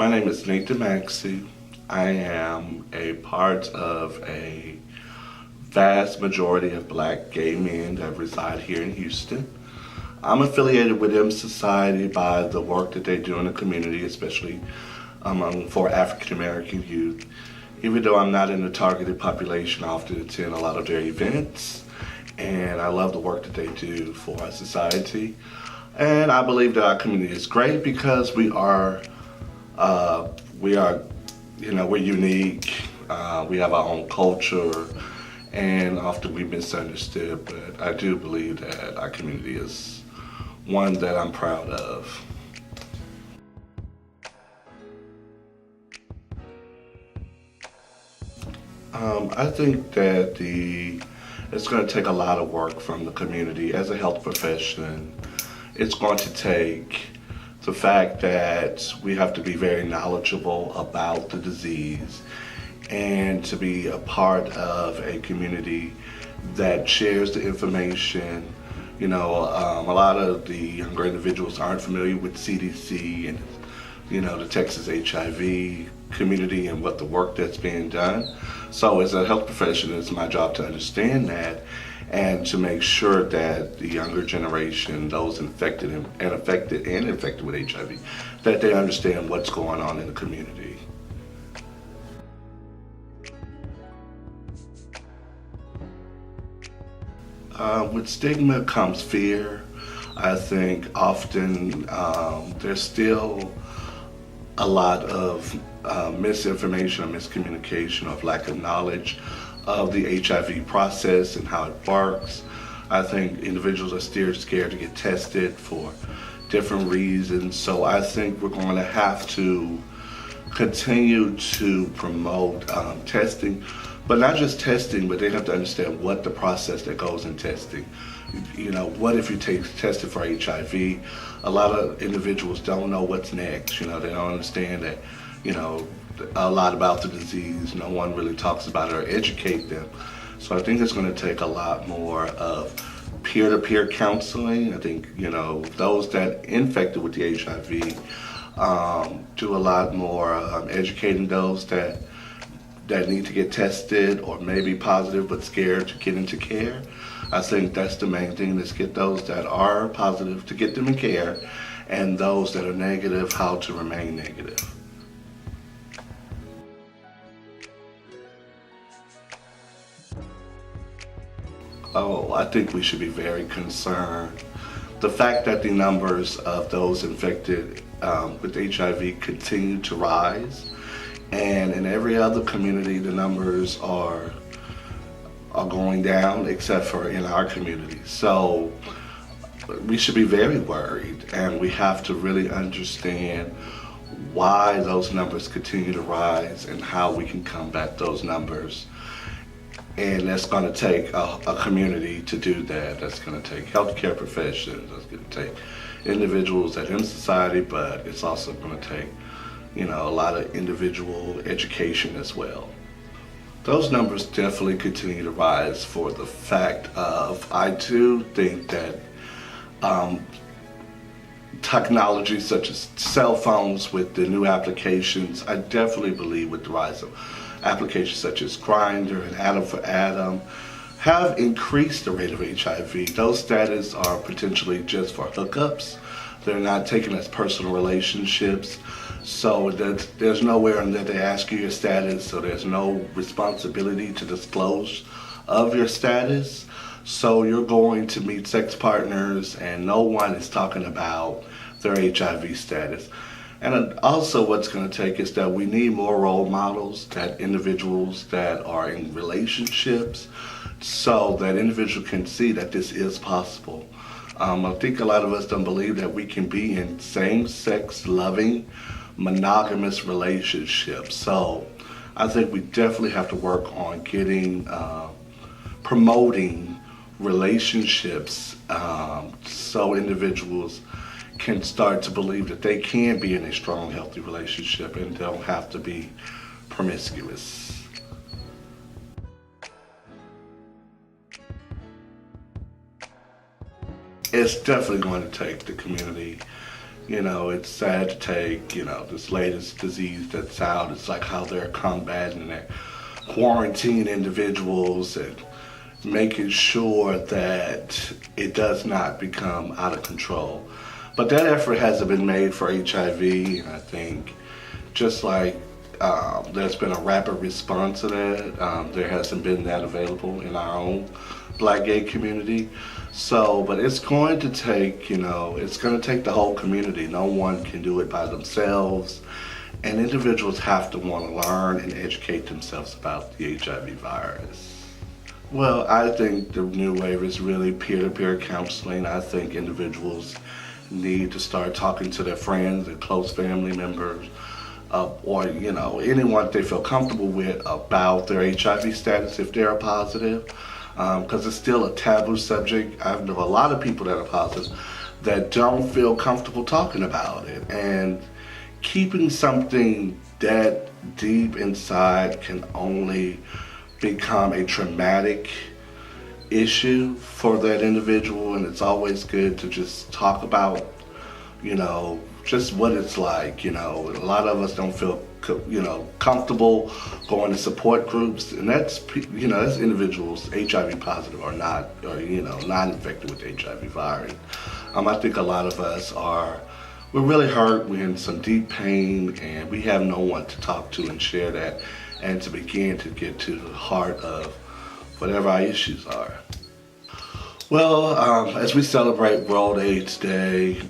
My name is Maxey. I am a part of a vast majority of black gay men that reside here in Houston. I'm affiliated with M Society by the work that they do in the community, especially for African American youth. Even though I'm not in the targeted population, I often attend a lot of their events, and I love the work that they do for our society. And I believe that our community is great because we are, we're unique. We have our own culture, and often we're misunderstood. But I do believe that our community is one that I'm proud of. I think that it's going to take a lot of work from the community as a health profession. It's going to take the fact that we have to be very knowledgeable about the disease and to be a part of a community that shares the information. A lot of the younger individuals aren't familiar with CDC and, the Texas HIV community and what the work that's being done. So as a health professional, it's my job to understand that and to make sure that the younger generation, those infected and affected and infected with HIV, that they understand what's going on in the community. With stigma comes fear. I think often there's still a lot of misinformation or miscommunication or lack of knowledge of the HIV process and how it works. I think individuals are still scared to get tested for different reasons. So I think we're going to have to continue to promote testing, but not just testing, but they have to understand what the process that goes in testing. What if you take tested for HIV? A lot of individuals don't know what's next. They don't understand that, a lot about the disease. No one really talks about it or educate them. So I think it's going to take a lot more of peer-to-peer counseling. I think, those that infected with the HIV do a lot more educating those that need to get tested or maybe positive but scared to get into care. I think that's the main thing, is get those that are positive to get them in care, and those that are negative, how to remain negative. Oh, I think we should be very concerned. The fact that the numbers of those infected with HIV continue to rise, and in every other community the numbers are going down except for in our community. So we should be very worried, and we have to really understand why those numbers continue to rise and how we can combat those numbers. And that's going to take a community to do that. That's going to take healthcare professionals. That's going to take individuals that in society, but it's also going to take, a lot of individual education as well. Those numbers definitely continue to rise for the fact of, I do think that technology such as cell phones with the new applications, I definitely believe with the rise of applications such as Grindr and Adam for Adam have increased the rate of HIV. Those status are potentially just for hookups. They're not taken as personal relationships. So there's nowhere in there they ask you your status, so there's no responsibility to disclose of your status. So you're going to meet sex partners and no one is talking about their HIV status. And also what's going to take is that we need more role models, that individuals that are in relationships, so that individual can see that this is possible. I think a lot of us don't believe that we can be in same-sex loving, monogamous relationships. So I think we definitely have to work on promoting relationships so individuals can start to believe that they can be in a strong, healthy relationship and don't have to be promiscuous. It's definitely going to take the community, It's sad to take, this latest disease that's out. It's like how they're combating it, quarantine individuals and making sure that it does not become out of control. But that effort hasn't been made for HIV, and I think just like there's been a rapid response to that, there hasn't been that available in our own Black gay community. So, but it's going to take, it's going to take the whole community. No one can do it by themselves. And individuals have to want to learn and educate themselves about the HIV virus. Well, I think the new wave is really peer-to-peer counseling. I think individuals need to start talking to their friends and close family members, or anyone they feel comfortable with about their HIV status if they're positive, because it's still a taboo subject. I know a lot of people that are positive that don't feel comfortable talking about it, and keeping something that deep inside can only become a traumatic issue for that individual. And it's always good to just talk about, just what it's like. A lot of us don't feel, comfortable going to support groups, and that's individuals HIV positive or not, or not infected with the HIV virus. I think a lot of us we're really hurt. We're in some deep pain, and we have no one to talk to and share that, and to begin to get to the heart of whatever our issues are. Well, as we celebrate World AIDS Day,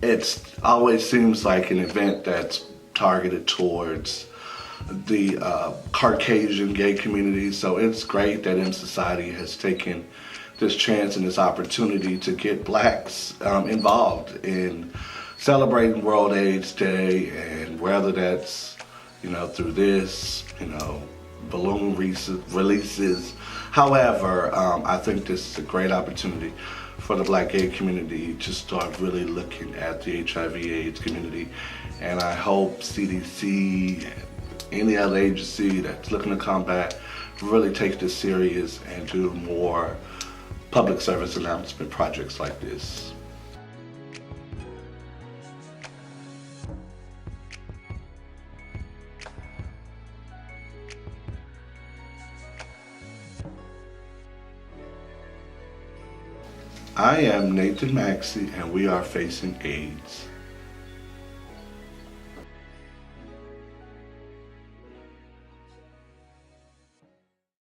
it always seems like an event that's targeted towards the Caucasian gay community. So it's great that M Society has taken this chance and this opportunity to get Blacks involved in celebrating World AIDS Day, and whether that's through this balloon releases. However, I think this is a great opportunity for the Black gay community to start really looking at the HIV/AIDS community, and I hope CDC and any other agency that's looking to combat really take this serious and do more public service announcement projects like this. I am Nathan Maxey, and we are facing AIDS.